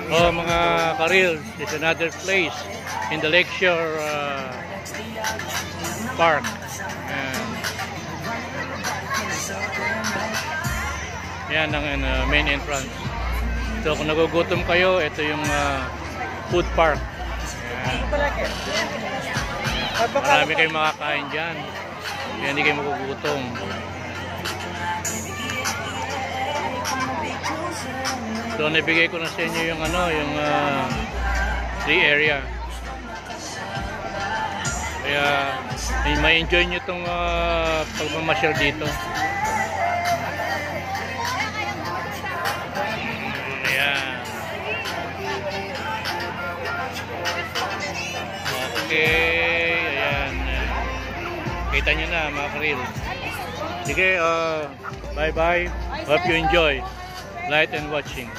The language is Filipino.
Oh, mga karil, it's another place in the Lakeshore Park. Yan ang main entrance. So kung nagugutom kayo, ito yung food park. Marami kayong makakain dyan. Kaya hindi kayo magugutom. So nabigay ko na sa inyo yung yung free area. Kaya may enjoy nyo itong pagmamasyal dito. Ayan. Okay, ayan. Kita nyo na mga karil. Sige, bye bye. Hope you enjoy. Light and watching.